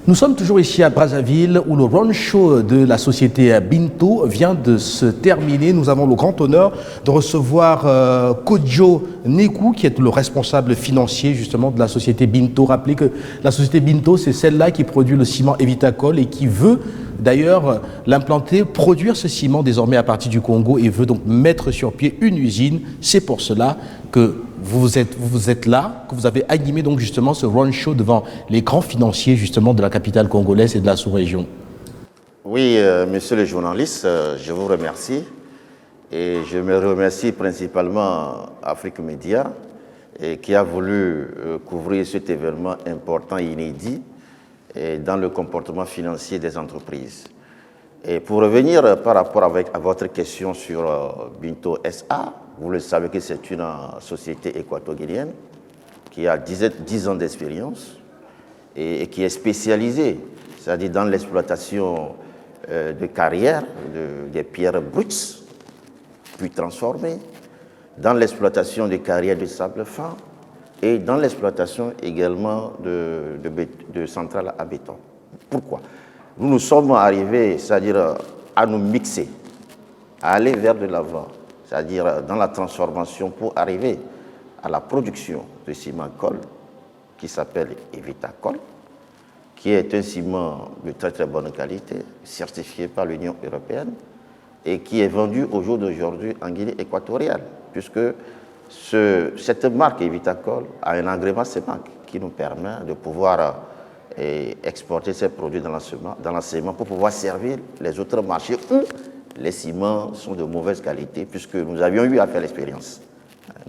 Nous sommes toujours ici à Brazzaville où le roadshow de la société Binto vient de se terminer. Nous avons le grand honneur de recevoir Kodjo Neku qui est le responsable financier justement de la société Binto. Rappelez que la société Binto, c'est celle-là qui produit le ciment Evitacol et qui veut d'ailleurs l'implanter, produire ce ciment désormais à partir du Congo et veut donc mettre sur pied une usine. C'est pour cela que vous êtes là, que vous avez animé donc justement ce roadshow devant les grands financiers justement de la capitale congolaise et de la sous-région. Oui, monsieur le journaliste, je vous remercie. Et je me remercie principalement Afrique Média qui a voulu couvrir cet événement important et inédit dans le comportement financier des entreprises. Et pour revenir par rapport à votre question sur Binto SA, vous le savez que c'est une société équato-guinéenne qui a 10 ans d'expérience et qui est spécialisée, c'est-à-dire dans l'exploitation de carrières, des pierres brutes, puis transformées, dans l'exploitation des carrières de sable fin et dans l'exploitation également de centrales à béton. Pourquoi? Nous sommes arrivés, c'est-à-dire à nous mixer, à aller vers de l'avant, c'est-à-dire dans la transformation pour arriver à la production de ciment colle qui s'appelle Evitacol, qui est un ciment de très très bonne qualité, certifié par l'Union européenne et qui est vendu au jour d'aujourd'hui en Guinée équatoriale, puisque cette marque Evitacol a un agrément CEMAC qui nous permet de pouvoir exporter ces produits dans l'enseignement pour pouvoir servir les autres marchés où les ciments sont de mauvaise qualité, puisque nous avions eu à faire l'expérience.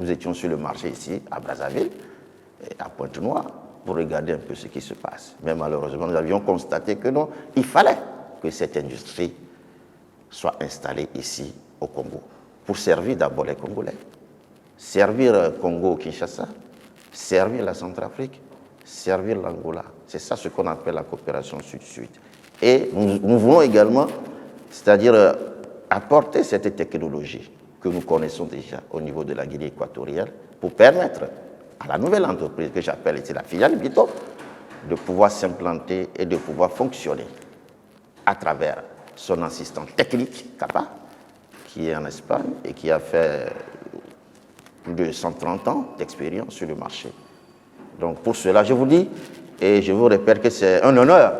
Nous étions sur le marché ici, à Brazzaville, à Pointe-Noire, pour regarder un peu ce qui se passe. Mais malheureusement, nous avions constaté que non, il fallait que cette industrie soit installée ici, au Congo, pour servir d'abord les Congolais, servir Congo-Kinshasa, servir la Centrafrique, servir l'Angola. C'est ça ce qu'on appelle la coopération sud-sud. Et nous voulons également, c'est-à-dire apporter cette technologie que nous connaissons déjà au niveau de la Guinée équatoriale pour permettre à la nouvelle entreprise que j'appelle ici la filiale Binto de pouvoir s'implanter et de pouvoir fonctionner à travers son assistant technique, Kappa, qui est en Espagne et qui a fait plus de 130 ans d'expérience sur le marché. Donc pour cela, je vous dis et je vous répète que c'est un honneur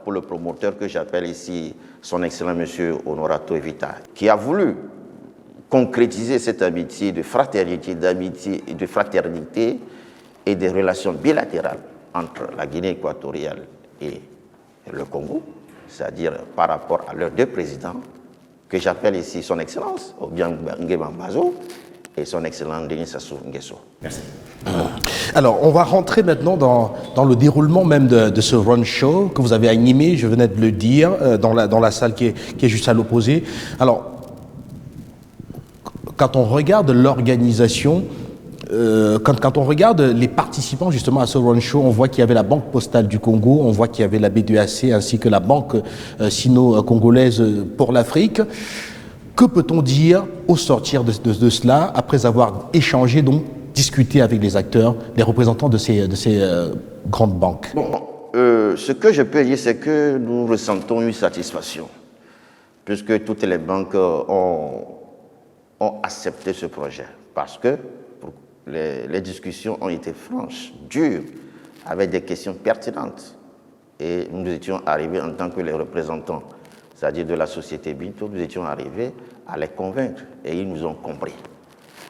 pour le promoteur que j'appelle ici son excellent monsieur Honorato Evita, qui a voulu concrétiser cette amitié de fraternité, d'amitié et de fraternité et des relations bilatérales entre la Guinée équatoriale et le Congo, c'est-à-dire par rapport à leurs deux présidents, que j'appelle ici son excellence, Obiang Nguema Mbazo, et son excellent Denis Sassou Nguesso. Merci. Alors, on va rentrer maintenant dans le déroulement même de ce roadshow que vous avez animé, je venais de le dire, dans la salle qui est juste à l'opposé. Alors, quand on regarde l'organisation, quand on regarde les participants justement à ce roadshow, on voit qu'il y avait la Banque postale du Congo, on voit qu'il y avait la BDAC ainsi que la Banque sino-congolaise pour l'Afrique. Que peut-on dire au sortir de cela, après avoir échangé, donc discuté avec les acteurs, les représentants de ces grandes banques? Bon, ce que je peux dire, c'est que nous ressentons une satisfaction, puisque toutes les banques ont accepté ce projet, parce que les discussions ont été franches, dures, avec des questions pertinentes. Et nous étions arrivés en tant que les représentants, c'est-à-dire de la société Binto, nous étions arrivés à les convaincre et ils nous ont compris.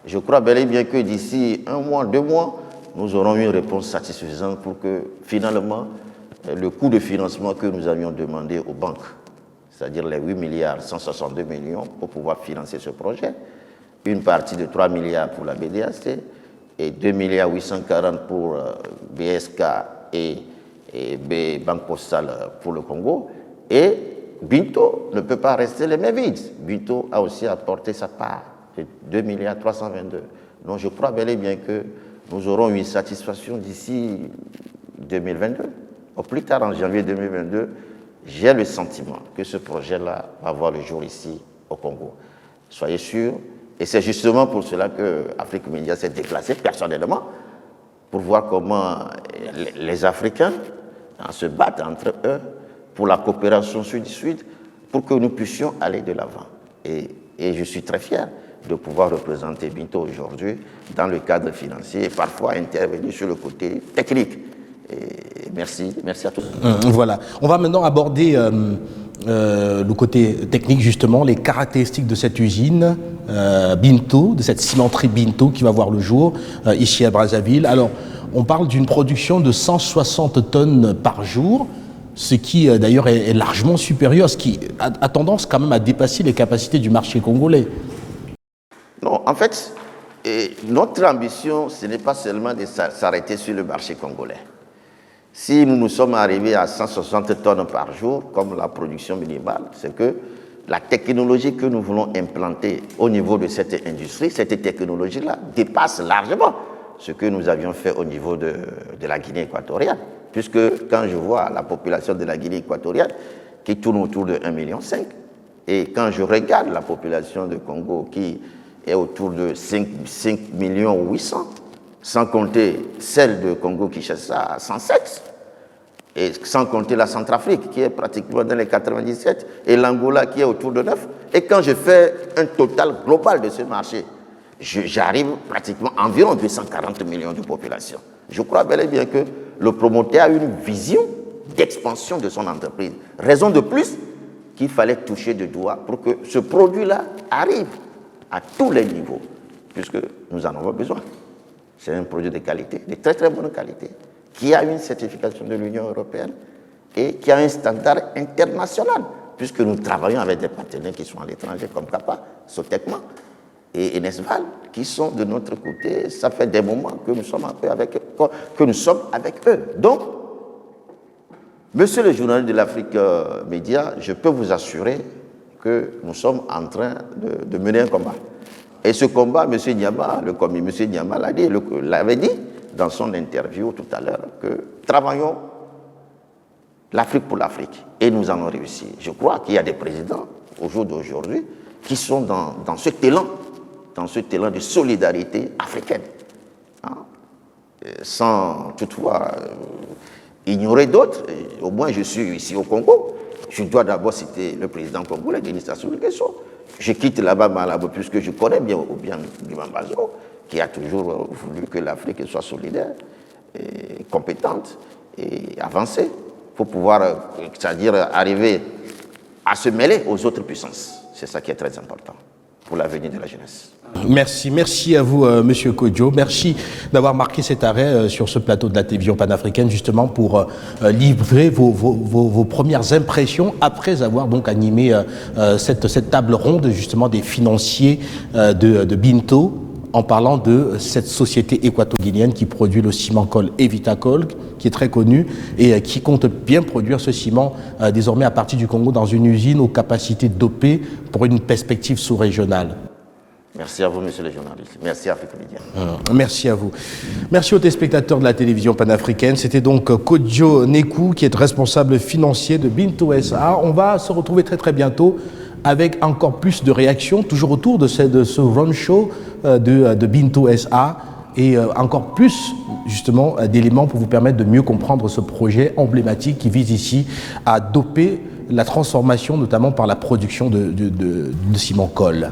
Je crois bel et bien que d'ici 1 mois, 2 mois, nous aurons une réponse satisfaisante pour que finalement le coût de financement que nous avions demandé aux banques, c'est-à-dire les 8 milliards 162 millions pour pouvoir financer ce projet, une partie de 3 milliards pour la BDAC et 2 milliards 840 pour BSK et Banque postale pour le Congo. Et Binto ne peut pas rester les mains vides. Binto a aussi apporté sa part de 2 milliards 322. Donc je crois bel et bien que nous aurons une satisfaction d'ici 2022. Au plus tard, en janvier 2022, j'ai le sentiment que ce projet-là va voir le jour ici au Congo. Soyez sûrs. Et c'est justement pour cela que Afrique Média s'est déplacé personnellement pour voir comment les Africains se battent entre eux pour la coopération sud-sud, pour que nous puissions aller de l'avant. Et je suis très fier de pouvoir représenter Binto aujourd'hui dans le cadre financier et parfois intervenir sur le côté technique. Et merci à tous. Voilà. On va maintenant aborder le côté technique, justement, les caractéristiques de cette usine Binto, de cette cimenterie Binto qui va voir le jour ici à Brazzaville. Alors, on parle d'une production de 160 tonnes par jour, ce qui d'ailleurs est largement supérieur, ce qui a tendance quand même à dépasser les capacités du marché congolais. Non, en fait, notre ambition, ce n'est pas seulement de s'arrêter sur le marché congolais. Si nous sommes arrivés à 160 tonnes par jour, comme la production minimale, c'est que la technologie que nous voulons implanter au niveau de cette industrie, cette technologie-là dépasse largement ce que nous avions fait au niveau de la Guinée équatoriale. Puisque quand je vois la population de la Guinée équatoriale qui tourne autour de 1,5 million, et quand je regarde la population de Congo qui est autour de 5,8 millions, sans compter celle de Congo-Kinshasa à 107, et sans compter la Centrafrique qui est pratiquement dans les 97, et l'Angola qui est autour de 9. Et quand je fais un total global de ce marché, j'arrive pratiquement à environ 240 millions de population. Je crois bel et bien que le promoteur a une vision d'expansion de son entreprise. Raison de plus qu'il fallait toucher du doigt pour que ce produit-là arrive à tous les niveaux, puisque nous en avons besoin. C'est un produit de qualité, de très très bonne qualité, qui a une certification de l'Union européenne et qui a un standard international, puisque nous travaillons avec des partenaires qui sont à l'étranger, comme CAPA, Sotecma et Nesval, qui sont de notre côté. Ça fait des moments que nous sommes avec eux. Donc, monsieur le journaliste de l'Afrique Média, je peux vous assurer que nous sommes en train de mener un combat. Et ce combat, M. Niama, M. Niama l'avait dit dans son interview tout à l'heure, que travaillons l'Afrique pour l'Afrique. Et nous en avons réussi. Je crois qu'il y a des présidents, au jour d'aujourd'hui, qui sont dans cet élan de solidarité africaine. Hein? Sans toutefois ignorer d'autres. Au moins, je suis ici au Congo. Je dois d'abord citer le président congolais, Denis Sassou Nguesso. Je quitte là-bas Malabo puisque je connais bien Guillaume Bazo, qui a toujours voulu que l'Afrique soit solidaire, et compétente et avancée pour pouvoir, c'est-à-dire arriver à se mêler aux autres puissances. C'est ça qui est très important pour l'avenir de la jeunesse. Merci à vous, Monsieur Kodjo. Merci d'avoir marqué cet arrêt sur ce plateau de la télévision panafricaine, justement pour livrer vos premières impressions après avoir donc animé cette table ronde, justement, des financiers de Binto, en parlant de cette société équato-guinéenne qui produit le ciment Col Evitacol, qui est très connu et qui compte bien produire ce ciment désormais à partir du Congo dans une usine aux capacités dopées pour une perspective sous-régionale. Merci à vous, monsieur le journaliste. Merci à Afrique Média. Merci à vous. Merci aux téléspectateurs de la télévision panafricaine. C'était donc Kodjo Neku, qui est responsable financier de Binto SA. On va se retrouver très très bientôt avec encore plus de réactions, toujours autour de ce run show de Binto SA, et encore plus justement d'éléments pour vous permettre de mieux comprendre ce projet emblématique qui vise ici à doper la transformation, notamment par la production de ciment Col.